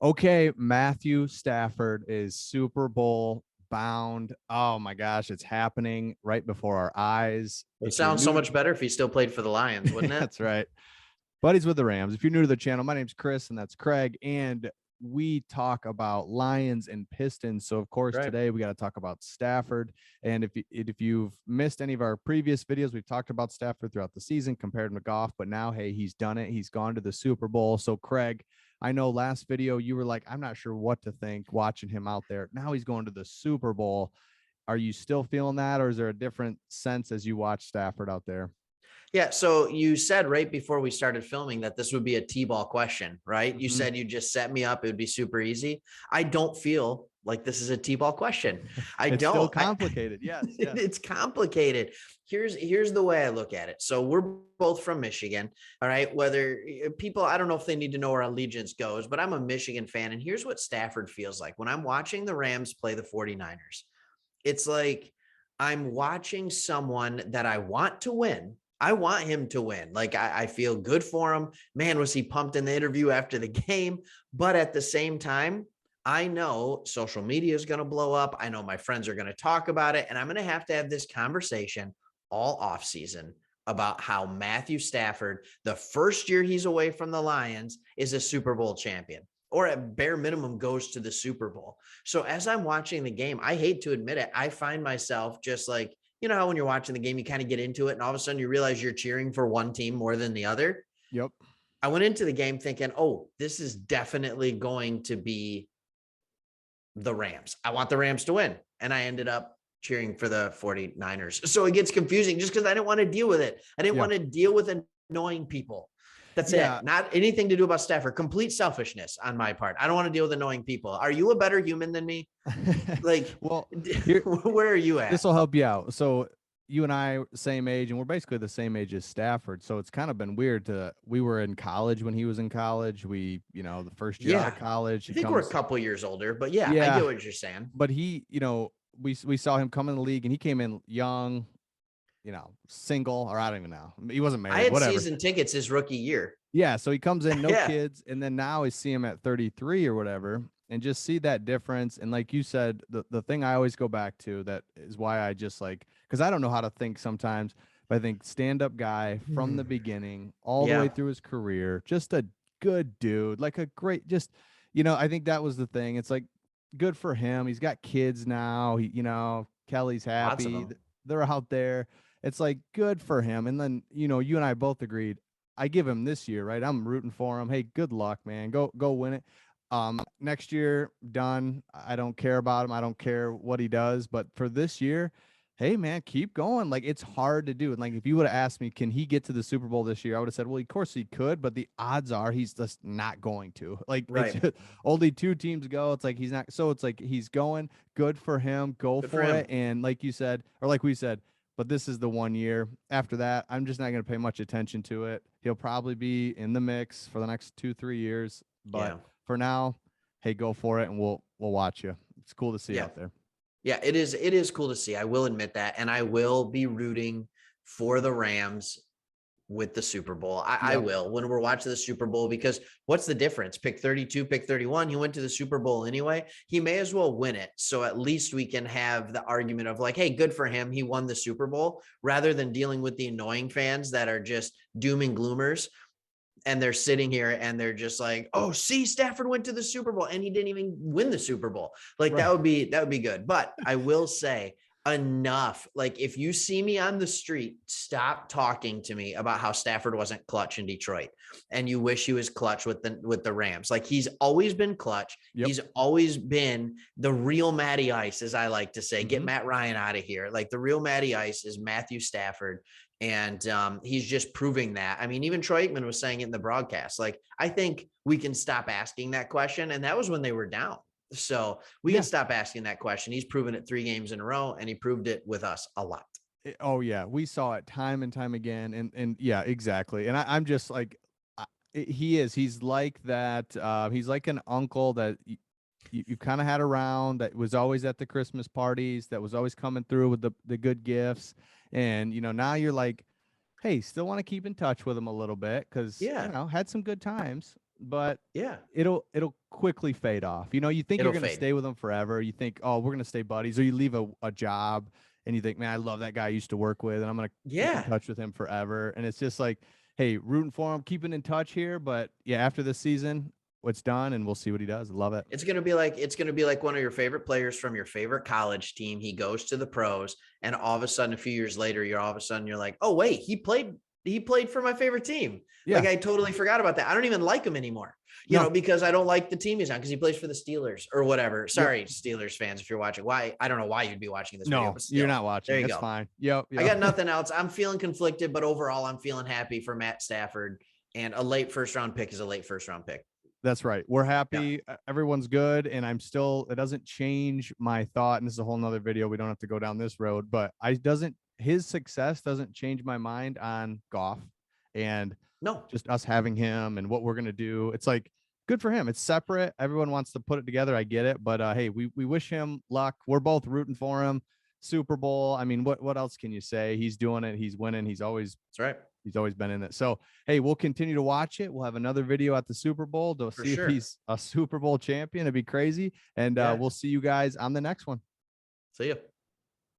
Okay, Matthew Stafford is Super Bowl bound. Oh my gosh, it's happening right before our eyes. It If you're sounds so new, much better if he still played for the Lions, wouldn't it? that's right. Buddies with the Rams. If you're new to the channel, my name's Chris and that's Craig. And we talk about Lions and Pistons. So of course Right. today we got to talk about Stafford. And if you've missed any of our previous videos, we've talked about Stafford throughout the season, compared him to Goff. But now, hey, he's done it. He's gone to the Super Bowl. So Craig, I know last video you were like, I'm not sure what to think watching him out there. Now he's going to the Super Bowl. Are you still feeling that, or is there a different sense as you watch Stafford out there? Yeah. So you said right before we started filming that this would be a T-ball question, right? You said you just set me up. It would be super easy. I don't feel like this is a T-ball question. I It's don't. still complicated. Yes. It's complicated. Here's the way I look at it. So we're both from Michigan. All right. Whether people, I don't know if they need to know where allegiance goes, but I'm a Michigan fan. And here's what Stafford feels like when I'm watching the Rams play the 49ers. It's like I'm watching someone that I want to win. I want him to win. Like I feel good for him. Man, was he pumped in the interview after the game? But at the same time, I know social media is going to blow up. I know my friends are going to talk about it. And I'm going to have this conversation all off season about how Matthew Stafford, the first year he's away from the Lions, is a Super Bowl champion, or at bare minimum goes to the Super Bowl. So as I'm watching the game, I hate to admit it, I find myself just like, you know how when you're watching the game, you kind of get into it and all of a sudden you realize you're cheering for one team more than the other. Yep. I went into the game thinking, oh, this is definitely going to be the Rams. I want the Rams to win. And I ended up cheering for the 49ers. So it gets confusing just because I didn't want to deal with it. I didn't want to deal with annoying people. That's it. Not anything to do about Stafford. Complete selfishness on my part. I don't want to deal with annoying people. Are you a better human than me? Like, well, where are you at? This will help you out. So you and I same age, and we're basically the same age as Stafford. So it's kind of been weird we were in college when he was in college. The first year out of college. I think we're a couple years older, but I get what you're saying. But he, we saw him come in the league and he came in young, single, or I don't even know. He wasn't married. I had whatever. Season tickets his rookie year. Yeah. So he comes in, no kids. And then now I see him at 33 or whatever, and just see that difference. And like you said, the thing I always go back to, that is why I just because I don't know how to think sometimes, but I think stand-up guy from the beginning, all the way through his career, just a good dude, like a great, I think that was the thing. It's like, good for him. He's got kids now. Kelly's happy. They're out there. It's like, good for him. And then, you and I both agreed, I give him this year, right? I'm rooting for him. Hey, good luck, man. Go win it. Next year, done. I don't care about him. I don't care what he does. But for this year, hey, man, keep going. Like, it's hard to do. And like, if you would have asked me, can he get to the Super Bowl this year? I would have said, well, of course he could, but the odds are he's just not going to. Like, only two teams go. It's like he's not. So it's like he's going. Good for him. Go for it. And like you said, or like we said, but this is the 1 year. After that, I'm just not going to pay much attention to it. He'll probably be in the mix for the next 2-3 years. But for now, hey, go for it, and we'll watch you. It's cool to see out there. Yeah, it is. It is cool to see. I will admit that. And I will be rooting for the Rams with the Super Bowl. I will, when we're watching the Super Bowl, because what's the difference? Pick 32, pick 31. He went to the Super Bowl anyway. He may as well win it. So at least we can have the argument of like, hey, good for him. He won the Super Bowl, rather than dealing with the annoying fans that are just doom and gloomers. And they're sitting here and they're just like, oh, see, Stafford went to the Super Bowl and he didn't even win the Super Bowl. Like that would be good. But I will say, enough. Like, if you see me on the street, stop talking to me about how Stafford wasn't clutch in Detroit and you wish he was clutch with the Rams. Like, he's always been clutch. He's always been the real Matty Ice, as I like to say. Get Matt Ryan out of here. Like, the real Matty Ice is Matthew Stafford. And he's just proving that. I mean, even Troy Aikman was saying it in the broadcast. Like, I think we can stop asking that question. And that was when they were down. So we can stop asking that question. He's proven it 3 games in a row, and he proved it with us a lot. Oh yeah. We saw it time and time again. And yeah, exactly. And I'm just like, he's like that. He's like an uncle that you kind of had around, that was always at the Christmas parties, that was always coming through with the good gifts. And, now you're like, hey, still want to keep in touch with him a little bit, because, had some good times. but yeah, it'll quickly fade off. You know, you think it'll you're going to fade. stay with them forever. You think, oh, we're going to stay buddies, or you leave a job and you think, man, I love that guy I used to work with, and I'm going to keep in Yeah. touch with him forever. And it's just like, hey, rooting for him, keeping in touch here. But yeah, after this season, it's done, and we'll see what he does. Love it. It's going to be like one of your favorite players from your favorite college team. He goes to the pros, and all of a sudden, a few years later, you're like, oh wait, he played for my favorite team. Yeah. Like I totally forgot about that. I don't even like him anymore, you know, because I don't like the team he's on because he plays for the Steelers or whatever. Sorry, Steelers fans, if you're watching. Why? I don't know why you'd be watching this video. No, But still, you're not watching. there you That's go. fine. Yep. I got nothing else. I'm feeling conflicted, but overall, I'm feeling happy for Matt Stafford. And a late first round pick is a late first round pick. That's right. We're happy. Yeah. Everyone's good. And it doesn't change my thought. And this is a whole nother video. We don't have to go down this road, but his success doesn't change my mind on Goff and just us having him and what we're going to do. It's like, good for him. It's separate. Everyone wants to put it together. I get it. But hey, we wish him luck. We're both rooting for him. Super Bowl. I mean, what else can you say? He's doing it. He's winning. That's right. He's always been in it. So, hey, we'll continue to watch it. We'll have another video at the Super Bowl to see if he's a Super Bowl champion. It'd be crazy. And we'll see you guys on the next one. See you.